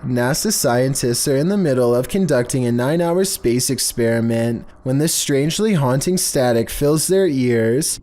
NASA scientists are in the middle of conducting a 9-hour space experiment when this strangely haunting static fills their ears.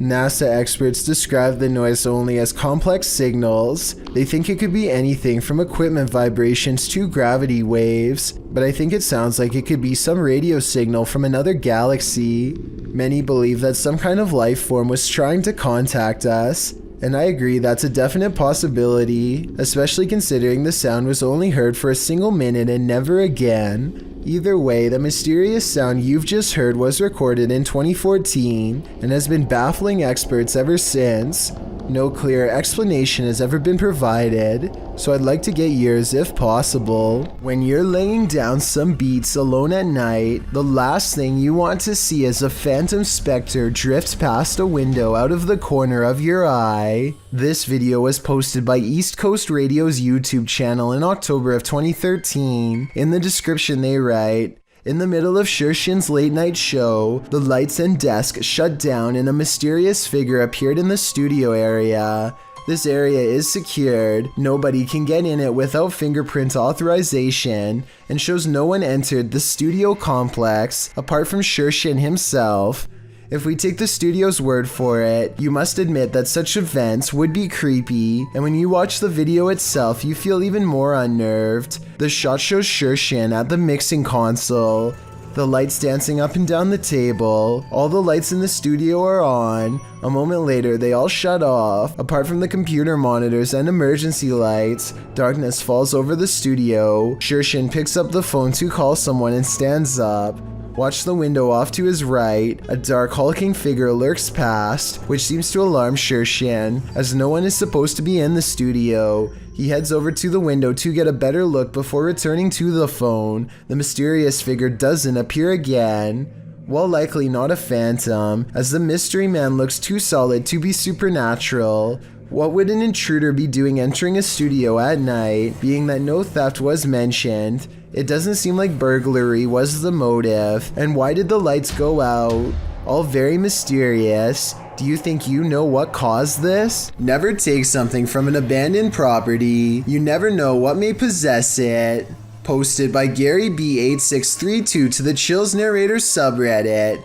NASA experts describe the noise only as complex signals. They think it could be anything from equipment vibrations to gravity waves, but I think it sounds like it could be some radio signal from another galaxy. Many believe that some kind of life form was trying to contact us, and I agree that's a definite possibility, especially considering the sound was only heard for a single minute and never again. Either way, the mysterious sound you've just heard was recorded in 2014 and has been baffling experts ever since. No clear explanation has ever been provided, so I'd like to get yours if possible. When you're laying down some beats alone at night, the last thing you want to see is a phantom specter drift past a window out of the corner of your eye. This video was posted by East Coast Radio's YouTube channel in October of 2013. In the description they write, "In the middle of Shershin's late night show, the lights and desk shut down and a mysterious figure appeared in the studio area. This area is secured, nobody can get in it without fingerprint authorization, and shows no one entered the studio complex apart from Shershin himself. If we take the studio's word for it, you must admit that such events would be creepy, and when you watch the video itself, you feel even more unnerved. The shot shows Shershin at the mixing console, the lights dancing up and down the table. All the lights in the studio are on. A moment later, they all shut off. Apart from the computer monitors and emergency lights, darkness falls over the studio. Shershin picks up the phone to call someone and stands up. Watch the window off to his right. A dark hulking figure lurks past, which seems to alarm Shershin, as no one is supposed to be in the studio. He heads over to the window to get a better look before returning to the phone. The mysterious figure doesn't appear again. While likely not a phantom, as the mystery man looks too solid to be supernatural. What would an intruder be doing entering a studio at night, being that no theft was mentioned? It doesn't seem like burglary was the motive, and why did the lights go out? All very mysterious. Do you think you know what caused this? Never take something from an abandoned property. You never know what may possess it. Posted by Gary B8632 to the Chills Narrator subreddit.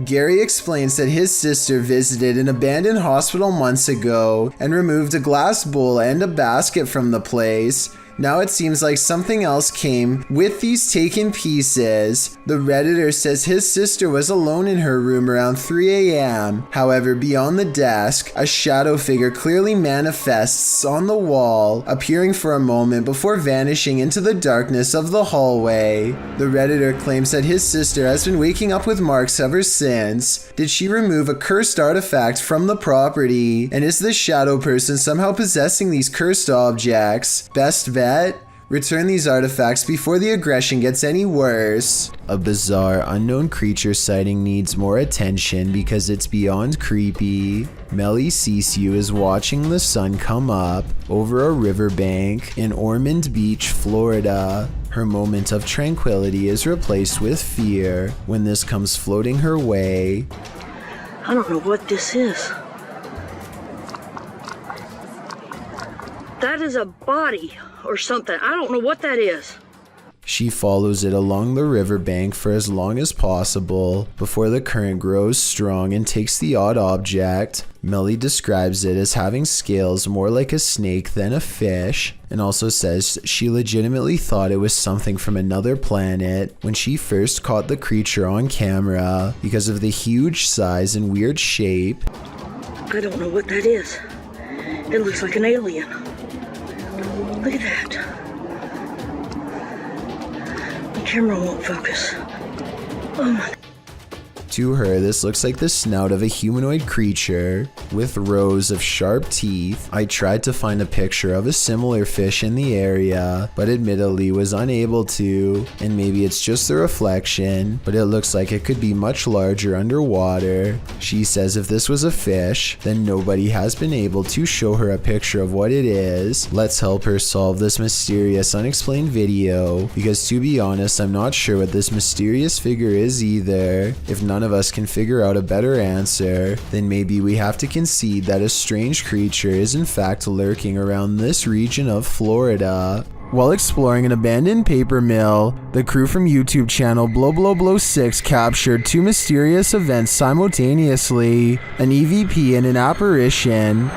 Gary explains that his sister visited an abandoned hospital months ago and removed a glass bowl and a basket from the place. Now it seems like something else came with these taken pieces. The Redditor says his sister was alone in her room around 3 a.m. However, beyond the desk, a shadow figure clearly manifests on the wall, appearing for a moment before vanishing into the darkness of the hallway. The Redditor claims that his sister has been waking up with marks ever since. Did she remove a cursed artifact from the property? And is the shadow person somehow possessing these cursed objects? Best bet? Return these artifacts before the aggression gets any worse. A bizarre unknown creature sighting needs more attention because it's beyond creepy. Melly Sisu is watching the sun come up over a riverbank in Ormond Beach, Florida. Her moment of tranquility is replaced with fear when this comes floating her way. I don't know what this is. That is a body or something. I don't know what that is. She follows it along the riverbank for as long as possible before the current grows strong and takes the odd object. Melly describes it as having scales more like a snake than a fish, and also says she legitimately thought it was something from another planet when she first caught the creature on camera because of the huge size and weird shape. I don't know what that is. It looks like an alien. Look at that. The camera won't focus. Oh my. To her, this looks like the snout of a humanoid creature with rows of sharp teeth. I tried to find a picture of a similar fish in the area, but admittedly was unable to, and maybe it's just the reflection, but it looks like it could be much larger underwater. She says if this was a fish, then nobody has been able to show her a picture of what it is. Let's help her solve this mysterious unexplained video, because to be honest, I'm not sure what this mysterious figure is either. If none of us can figure out a better answer, then maybe we have to concede that a strange creature is in fact lurking around this region of Florida. While exploring an abandoned paper mill, the crew from YouTube channel Blow6 captured two mysterious events simultaneously, an EVP and an apparition.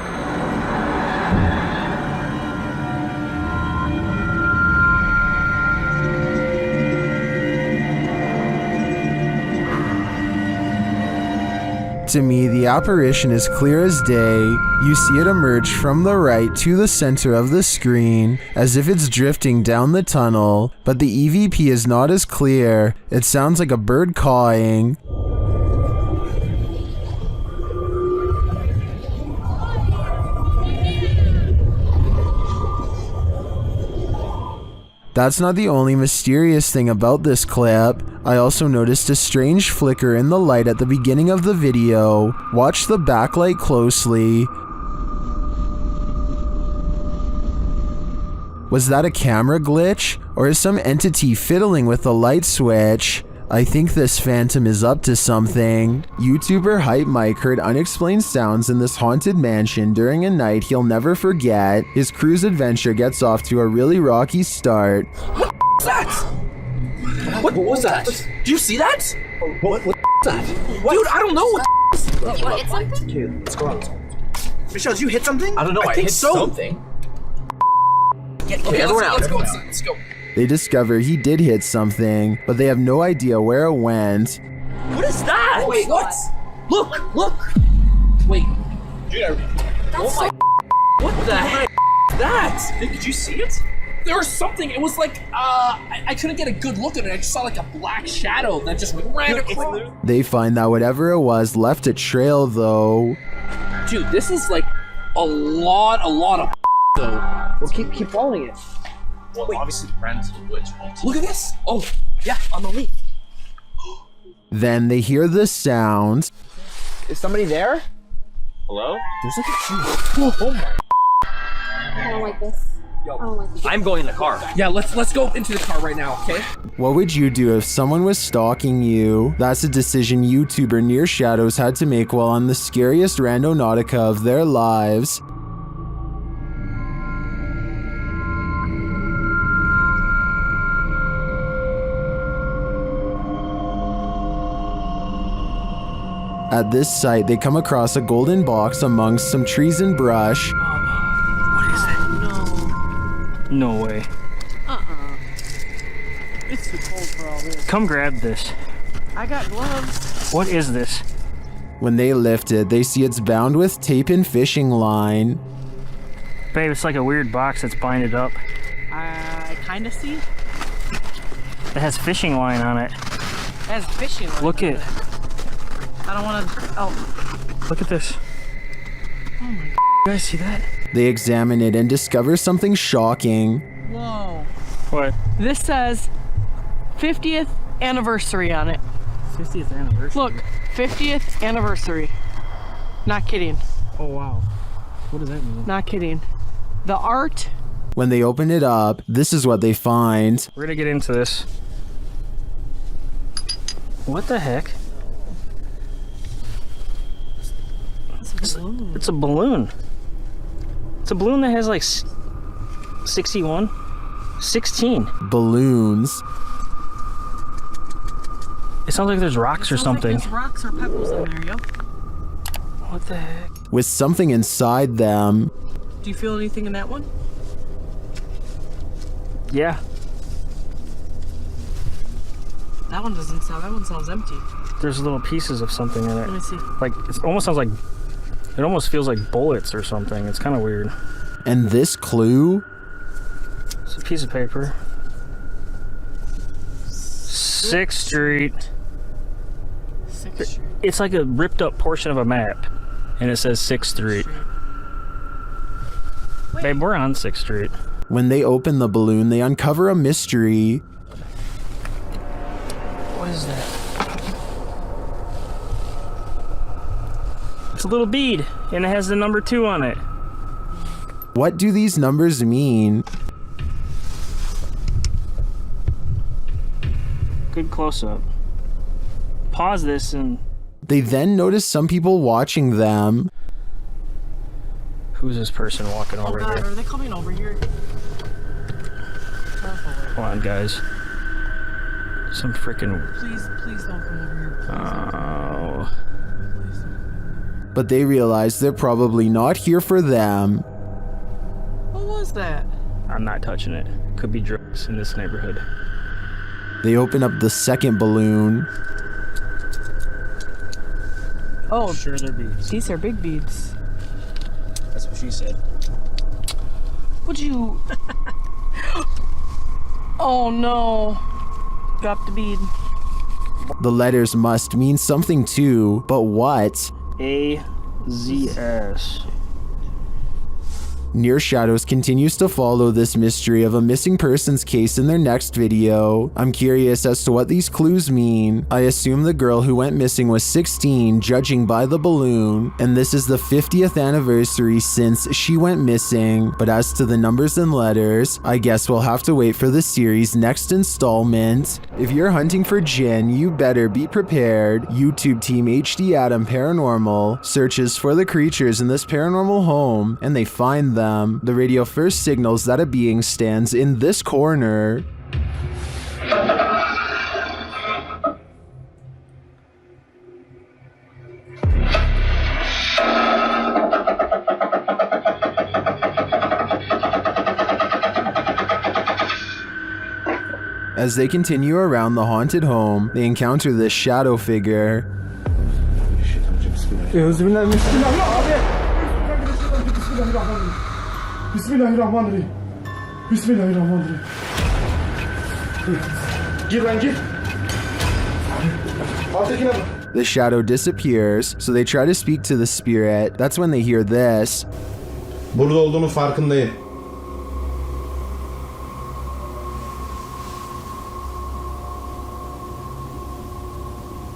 To me, the apparition is clear as day. You see it emerge from the right to the center of the screen, as if it's drifting down the tunnel, but the EVP is not as clear. It sounds like a bird cawing. That's not the only mysterious thing about this clip. I also noticed a strange flicker in the light at the beginning of the video. Watch the backlight closely. Was that a camera glitch? Or is some entity fiddling with the light switch? I think this phantom is up to something. YouTuber Hype Mike heard unexplained sounds in this haunted mansion during a night he'll never forget. His cruise adventure gets off to a really rocky start. What was that? What was that? Do you see that? What was that? Dude, I don't know what Did you hit something? Dude, let's go out. Michelle, did you hit something? I don't know, I think hit so. something. Okay, everyone out. Let's go inside. Let's go. They discover he did hit something, but they have no idea where it went. What is that? Oh, wait, what? Look. Wait. Dude, oh my. What the heck is that? Did you see it? There was something. It was like, I couldn't get a good look at it. I just saw like a black shadow that just ran across. They find that whatever it was left a trail though. Dude, this is like a lot of though. Well, keep following it. Well, obviously the friends of the witch. Look at this. Oh, yeah, on the leaf. Then they hear the sound. Is somebody there? Hello? There's like a tree. Oh my. I don't like this. I don't like this. I'm going in the car. Yeah, let's go into the car right now, okay? What would you do if someone was stalking you? That's a decision YouTuber Near Shadows had to make while on the scariest randonautica of their lives. At this site, they come across a golden box amongst some trees and brush. What is that? No way. It's too cold for all this. Come grab this. I got gloves. What is this? When they lift it, they see it's bound with tape and fishing line. Babe, it's like a weird box that's binded up. I kind of see. It has fishing line on it. It has fishing line. Look on it. I don't want to. Oh. Look at this. Oh my. You guys see that? They examine it and discover something shocking. Whoa. What? This says 50th anniversary on it. 50th anniversary. Look, 50th anniversary. Not kidding. Oh wow. What does that mean? Not kidding. The art. When they open it up, this is what they find. We're gonna get into this. What the heck? It's a balloon. It's a balloon that has like 61, 16. Balloons. It sounds like there's rocks or something. Like there's rocks or pebbles in there, yep. What the heck? With something inside them. Do you feel anything in that one? Yeah. That one doesn't sound. That one sounds empty. There's little pieces of something in it. Let me see. Like it almost sounds like. It almost feels like bullets or something. It's kind of weird. And this clue? It's a piece of paper. 6th Street. 6th It's like a ripped up portion of a map, and it says 6th Street. Babe, we're on 6th Street. When they open the balloon, they uncover a mystery. What is that? It's a little bead, and it has the number 2 on it. What do these numbers mean? Good close-up. Pause this and... They then notice some people watching them. Who's this person walking over God, here? are they coming over here? Come on, guys. Some freaking... Please don't come over here. Oh... But they realize they're probably not here for them. What was that? I'm not touching it. Could be drugs in this neighborhood. They open up the second balloon. Oh, Sure, they're beads. these are big beads. That's what she said. Would you... Oh no. Dropped the bead. The letters must mean something too, but what? AZS. Near Shadows continues to follow this mystery of a missing persons case in their next video. I'm curious as to what these clues mean. I assume the girl who went missing was 16, judging by the balloon, and this is the 50th anniversary since she went missing. But as to the numbers and letters, I guess we'll have to wait for the series' next installment. If you're hunting for Jinn, you better be prepared. YouTube team HD Adam Paranormal searches for the creatures in this paranormal home, and they find them. The radio first signals that a being stands in this corner. As they continue around the haunted home, they encounter this shadow figure. Bismillahirrahmanirrahim. Bismillahirrahmanirrahim. Gir lan gir. Alttaki ne? The shadow disappears, so they try to speak to the spirit. That's when they hear this. Burada olduğunu farkındayım.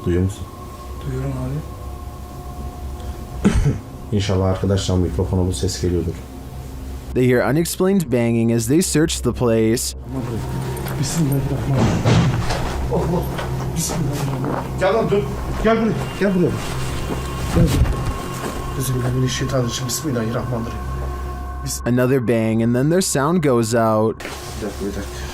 Duyuyor musun? Duyuyorum abi. İnşallah arkadaşlar mikrofona bu ses geliyordur. They hear unexplained banging as they search the place. Bismillahirrahmanirrahim. Allah. Bismillahirrahmanirrahim. Gel lan dur. Gel buraya. Gel buraya. Gel buraya. Bismillahirrahmanirrahim. Bismillahirrahmanirrahim. Another bang, and then their sound goes out. Bir dakika.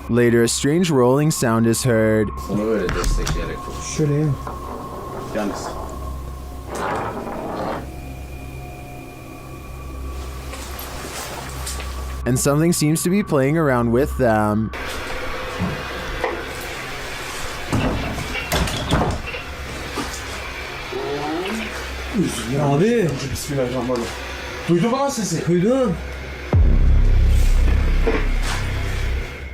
Later, a strange rolling sound is heard. Onu öyle destekleyerek konuş. Şöyle ya. Yalnız. And something seems to be playing around with them. Abi. Bismillahirrahmanirrahim. Duydun mu lan sesi? Duydum.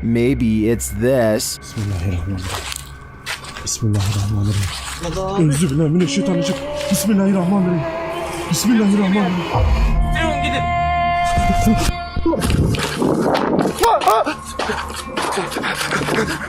Maybe it's this. Bismillahirrahmanirrahim. Bismillahirrahmanirrahim. Euzubillahimineşşeytanirracim. Bismillahirrahmanirrahim. Bismillahirrahmanirrahim. Durun gidin.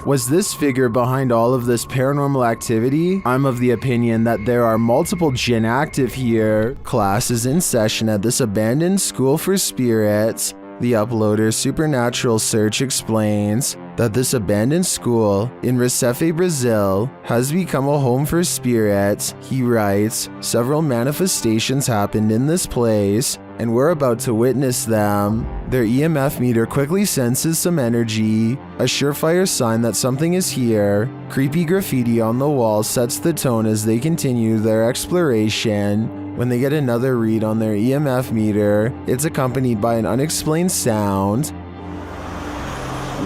Was this figure behind all of this paranormal activity? I'm of the opinion that there are multiple jinn active here. Class is in session at this abandoned school for spirits. The uploader's supernatural search explains that this abandoned school in Recife, Brazil has become a home for spirits. He writes, several manifestations happened in this place and we're about to witness them. Their EMF meter quickly senses some energy, a surefire sign that something is here. Creepy graffiti on the wall sets the tone as they continue their exploration. When they get another read on their EMF meter, it's accompanied by an unexplained sound.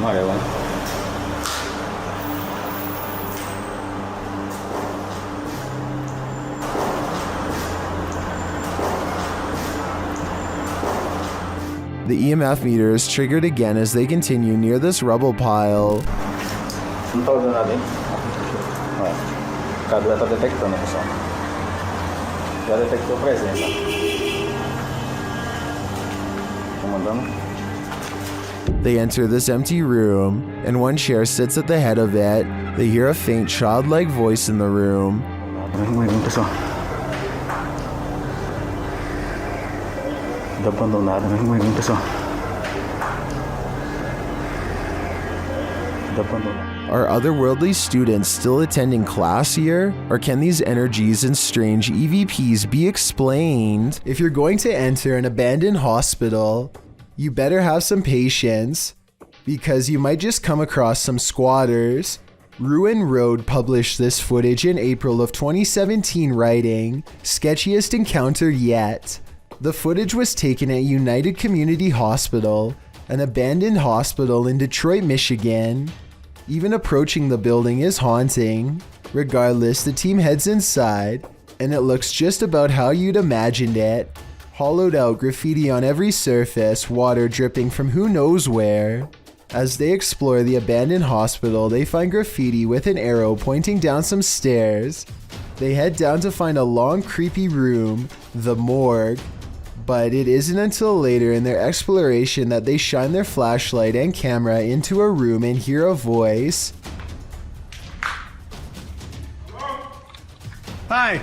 Var ya lan. The EMF meter is triggered again as they continue near this rubble pile. They enter this empty room, and one chair sits at the head of it. They hear a faint childlike voice in the room. Are otherworldly students still attending class here? Or can these energies and strange EVPs be explained? If you're going to enter an abandoned hospital, you better have some patience, because you might just come across some squatters. Ruin Road published this footage in April of 2017, writing, "Sketchiest encounter yet." The footage was taken at United Community Hospital, an abandoned hospital in Detroit, Michigan. Even approaching the building is haunting. Regardless, the team heads inside, and it looks just about how you'd imagined it. Hollowed out graffiti on every surface, water dripping from who knows where. As they explore the abandoned hospital, they find graffiti with an arrow pointing down some stairs. They head down to find a long, creepy room, the morgue. But it isn't until later in their exploration that they shine their flashlight and camera into a room and hear a voice. Hi.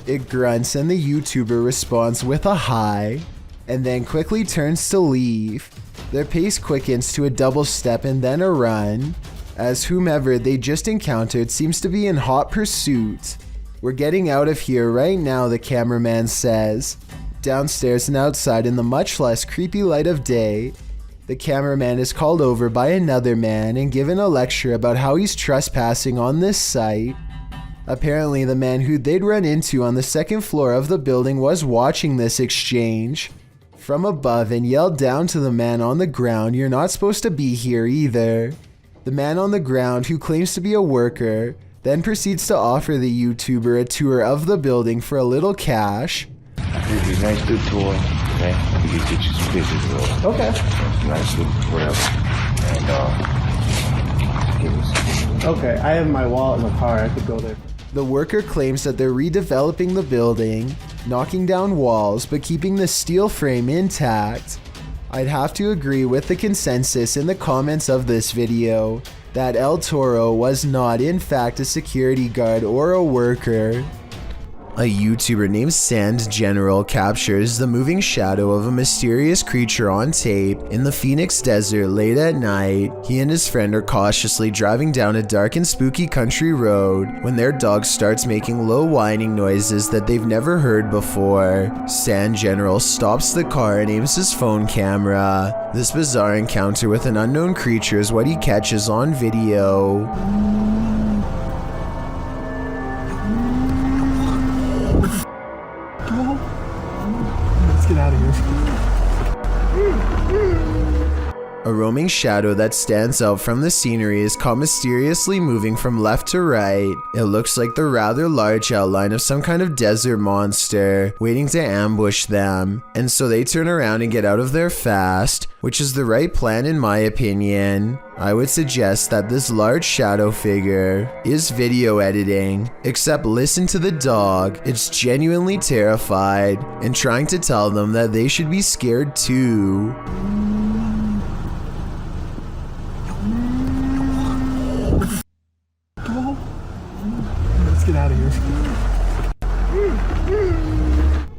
It grunts and the YouTuber responds with a hi, and then quickly turns to leave. Their pace quickens to a double step and then a run, as whomever they just encountered seems to be in hot pursuit. "We're getting out of here right now," the cameraman says. Downstairs and outside in the much less creepy light of day, the cameraman is called over by another man and given a lecture about how he's trespassing on this site. Apparently, the man who they'd run into on the second floor of the building was watching this exchange from above and yelled down to the man on the ground, "You're not supposed to be here either." The man on the ground, who claims to be a worker, then proceeds to offer the YouTuber a tour of the building for a little cash. It'd be nice to tour, okay? We can get you some pictures of Okay. nice little whatever. And give us. Okay, I have my wallet in the car. I could go there. The worker claims that they're redeveloping the building, knocking down walls, but keeping the steel frame intact. I'd have to agree with the consensus in the comments of this video that El Toro was not in fact a security guard or a worker. A YouTuber named Sand General captures the moving shadow of a mysterious creature on tape in the Phoenix desert late at night. He and his friend are cautiously driving down a dark and spooky country road when their dog starts making low whining noises that they've never heard before. Sand General stops the car and aims his phone camera. This bizarre encounter with an unknown creature is what he catches on video. Let's get out of here. A roaming shadow that stands out from the scenery is caught mysteriously moving from left to right. It looks like the rather large outline of some kind of desert monster waiting to ambush them, and so they turn around and get out of there fast, which is the right plan in my opinion. I would suggest that this large shadow figure is video editing, except listen to the dog. It's genuinely terrified and trying to tell them that they should be scared too. Let's get out of here.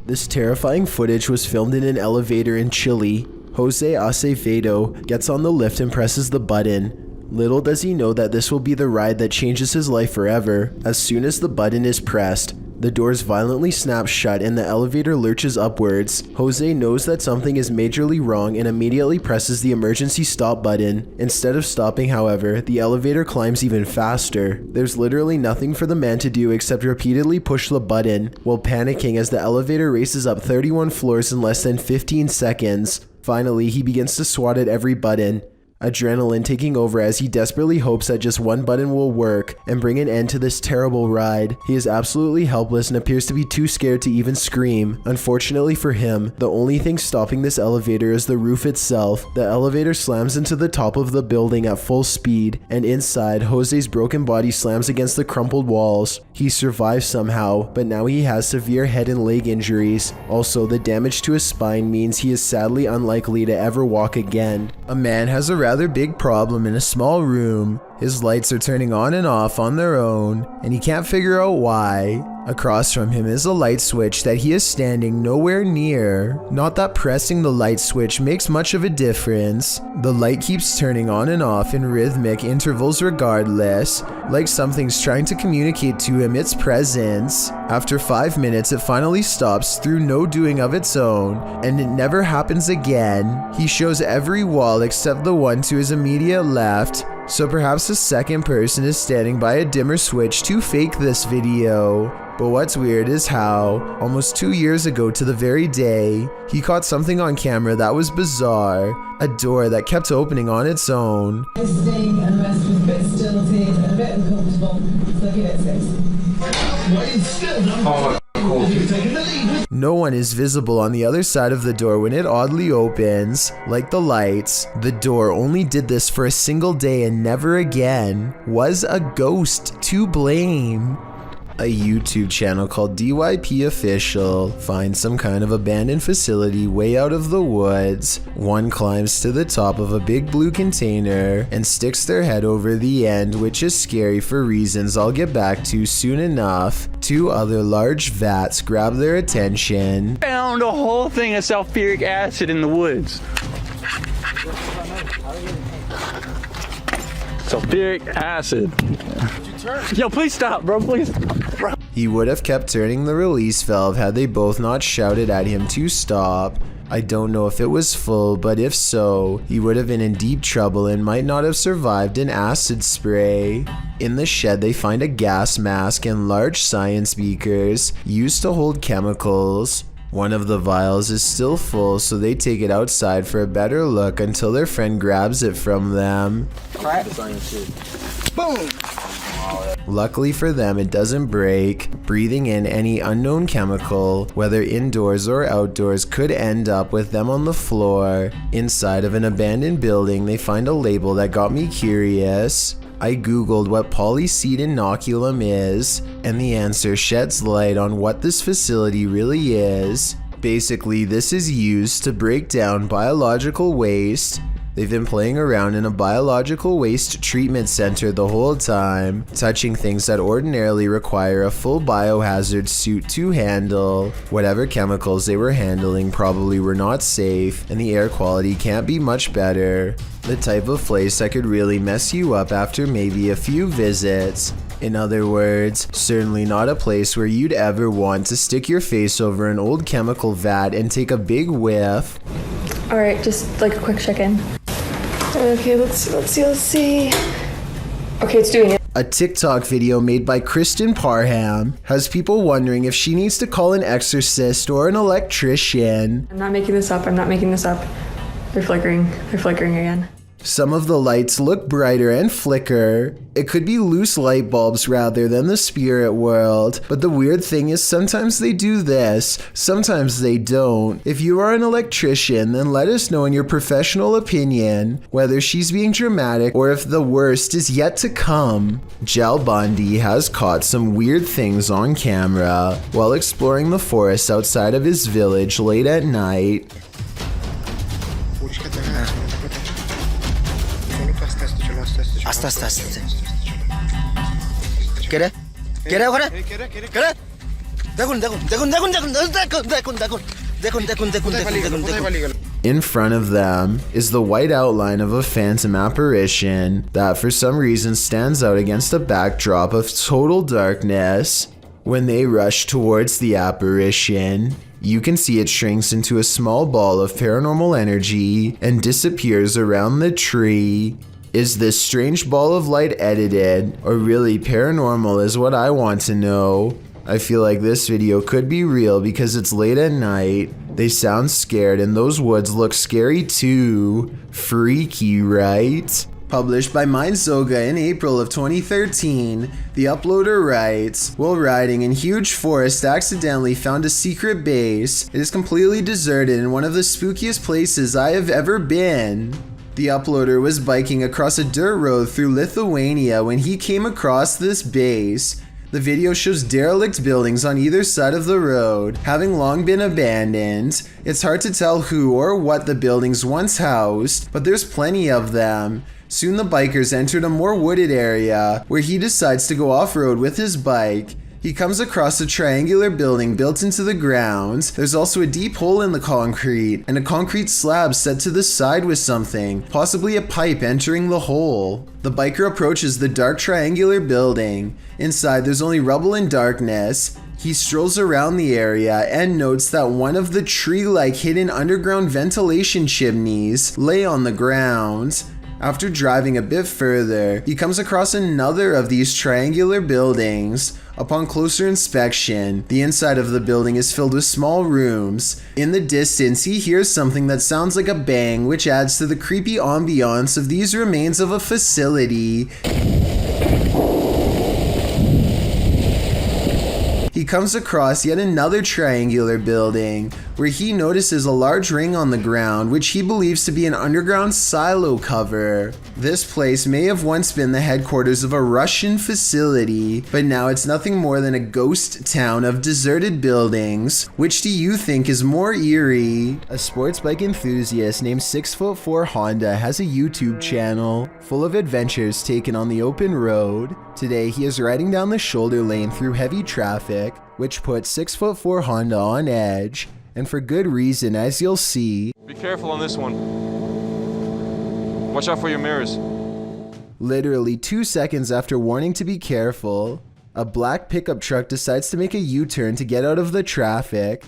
This terrifying footage was filmed in an elevator in Chile. Jose Acevedo gets on the lift and presses the button. Little does he know that this will be the ride that changes his life forever. As soon as the button is pressed, the doors violently snap shut and the elevator lurches upwards. Jose knows that something is majorly wrong and immediately presses the emergency stop button. Instead of stopping, however, the elevator climbs even faster. There's literally nothing for the man to do except repeatedly push the button, while panicking as the elevator races up 31 floors in less than 15 seconds. Finally, he begins to swat at every button. adrenaline taking over as he desperately hopes that just one button will work and bring an end to this terrible ride. He is absolutely helpless and appears to be too scared to even scream. Unfortunately for him, the only thing stopping this elevator is the roof itself. The elevator slams into the top of the building at full speed, and inside, Jose's broken body slams against the crumpled walls. He survives somehow, but now he has severe head and leg injuries. Also, the damage to his spine means he is sadly unlikely to ever walk again. A man has a rather big problem in a small room. His lights are turning on and off on their own, and he can't figure out why. Across from him is a light switch that he is standing nowhere near. Not that pressing the light switch makes much of a difference. The light keeps turning on and off in rhythmic intervals regardless, like something's trying to communicate to him its presence. After 5 minutes, it finally stops through no doing of its own, and it never happens again. He shows every wall except the one to his immediate left, so perhaps a second person is standing by a dimmer switch to fake this video. But what's weird is how, almost 2 years ago to the very day, he caught something on camera that was bizarre. A door that kept opening on its own. No one is visible on the other side of the door when it oddly opens. Like the lights, the door only did this for a single day and never again. Was a ghost to blame? A YouTube channel called DYP Official finds some kind of abandoned facility way out of the woods. One climbs to the top of a big blue container and sticks their head over the end, which is scary for reasons I'll get back to soon enough. Two other large vats grab their attention. Found a whole thing of sulfuric acid in the woods. Sulfuric acid. Yo, please stop, bro, please. Bro. He would have kept turning the release valve had they both not shouted at him to stop. I don't know if it was full, but if so, he would have been in deep trouble and might not have survived an acid spray. In the shed, they find a gas mask and large science beakers used to hold chemicals. One of the vials is still full, so they take it outside for a better look until their friend grabs it from them. Boom! Luckily for them, it doesn't break. Breathing in any unknown chemical, whether indoors or outdoors, could end up with them on the floor. Inside of an abandoned building, they find a label that got me curious. I googled what polyseed inoculum is, and the answer sheds light on what this facility really is. Basically, this is used to break down biological waste. They've been playing around in a biological waste treatment center the whole time, touching things that ordinarily require a full biohazard suit to handle. Whatever chemicals they were handling probably were not safe, and the air quality can't be much better. The type of place that could really mess you up after maybe a few visits. In other words, certainly not a place where you'd ever want to stick your face over an old chemical vat and take a big whiff. Alright, just like a quick check-in. Okay, let's see. Okay, it's doing it. A TikTok video made by Kristen Parham has people wondering if she needs to call an exorcist or an electrician. I'm not making this up. They're flickering again. Some of the lights look brighter and flicker. It could be loose light bulbs rather than the spirit world. But the weird thing is sometimes they do this, sometimes they don't. If you are an electrician, then let us know in your professional opinion whether she's being dramatic or if the worst is yet to come. Jal Bundy has caught some weird things on camera while exploring the forest outside of his village late at night. In front of them is the white outline of a phantom apparition that for some reason stands out against a backdrop of total darkness. When they rush towards the apparition, you can see it shrinks into a small ball of paranormal energy and disappears around the tree. Is this strange ball of light edited, or really paranormal is what I want to know. I feel like this video could be real because it's late at night, they sound scared, and those woods look scary too. Freaky, right? Published by Mindzoga in April of 2013, the uploader writes, while riding in huge forest, accidentally found a secret base. It is completely deserted in one of the spookiest places I have ever been. The uploader was biking across a dirt road through Lithuania when he came across this base. The video shows derelict buildings on either side of the road, having long been abandoned. It's hard to tell who or what the buildings once housed, but there's plenty of them. Soon the bikers entered a more wooded area, where he decides to go off-road with his bike. He comes across a triangular building built into the ground. There's also a deep hole in the concrete, and a concrete slab set to the side with something, possibly a pipe entering the hole. The biker approaches the dark triangular building. Inside there's only rubble and darkness. He strolls around the area and notes that one of the tree-like hidden underground ventilation chimneys lay on the ground. After driving a bit further, he comes across another of these triangular buildings. Upon closer inspection, the inside of the building is filled with small rooms. In the distance, he hears something that sounds like a bang, which adds to the creepy ambiance of these remains of a facility. He comes across yet another triangular building, where he notices a large ring on the ground, which he believes to be an underground silo cover. This place may have once been the headquarters of a Russian facility, but now it's nothing more than a ghost town of deserted buildings. Which do you think is more eerie? A sports bike enthusiast named 6'4" Honda has a YouTube channel full of adventures taken on the open road. Today he is riding down the shoulder lane through heavy traffic, which puts 6'4" Honda on edge, and for good reason, as you'll see. Be careful on this one. Watch out for your mirrors. Literally 2 seconds after warning to be careful, a black pickup truck decides to make a U-turn to get out of the traffic.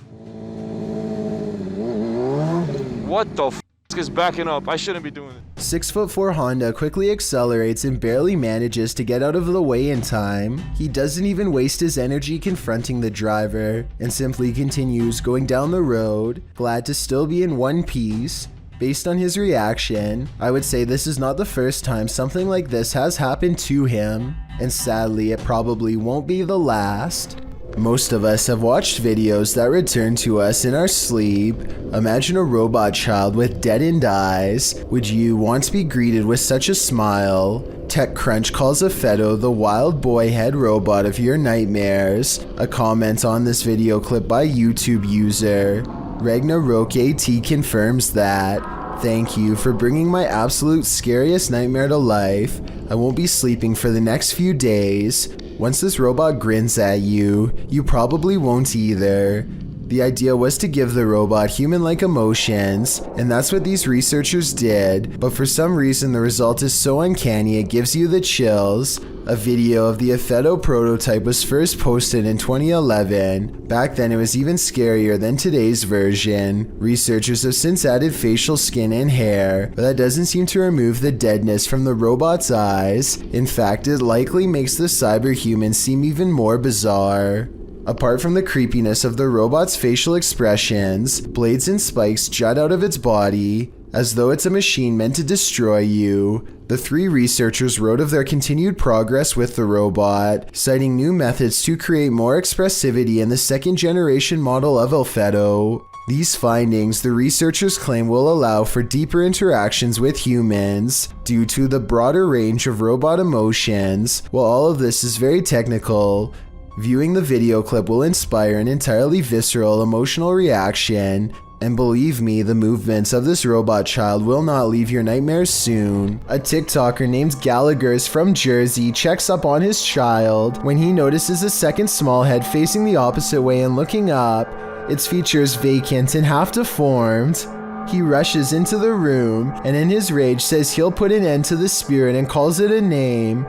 What the f*** is backing up? I shouldn't be doing it. 6'4" Honda quickly accelerates and barely manages to get out of the way in time. He doesn't even waste his energy confronting the driver and simply continues going down the road, glad to still be in one piece. Based on his reaction, I would say this is not the first time something like this has happened to him, and sadly it probably won't be the last. Most of us have watched videos that return to us in our sleep. Imagine a robot child with deadened eyes. Would you want to be greeted with such a smile? TechCrunch calls Afeto the wild boy head robot of your nightmares. A comment on this video clip by YouTube user Ragnarok AT confirms that. Thank you for bringing my absolute scariest nightmare to life. I won't be sleeping for the next few days. Once this robot grins at you, you probably won't either. The idea was to give the robot human-like emotions, and that's what these researchers did, but for some reason the result is so uncanny it gives you the chills. A video of the Afeto prototype was first posted in 2011. Back then it was even scarier than today's version. Researchers have since added facial skin and hair, but that doesn't seem to remove the deadness from the robot's eyes. In fact, it likely makes the cyberhuman seem even more bizarre. Apart from the creepiness of the robot's facial expressions, blades and spikes jut out of its body, as though it's a machine meant to destroy you. The three researchers wrote of their continued progress with the robot, citing new methods to create more expressivity in the second-generation model of Afeto. These findings, the researchers claim, will allow for deeper interactions with humans due to the broader range of robot emotions. While all of this is very technical, viewing the video clip will inspire an entirely visceral emotional reaction, and believe me, the movements of this robot child will not leave your nightmares soon. A TikToker named Gallagher's from Jersey checks up on his child when he notices a second small head facing the opposite way and looking up. Its features vacant and half deformed. He rushes into the room and in his rage says he'll put an end to the spirit and calls it a name.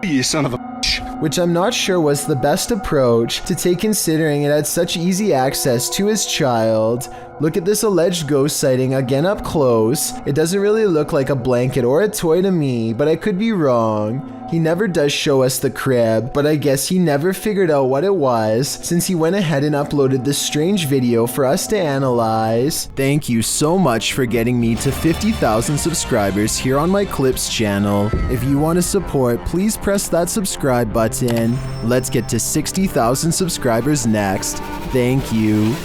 You son of a bitch. Which I'm not sure was the best approach to take, considering it had such easy access to his child. Look at this alleged ghost sighting again up close. It doesn't really look like a blanket or a toy to me, but I could be wrong. He never does show us the crib, but I guess he never figured out what it was since he went ahead and uploaded this strange video for us to analyze. Thank you so much for getting me to 50,000 subscribers here on my Clips channel. If you want to support, please press that subscribe button. Let's get to 60,000 subscribers next. Thank you.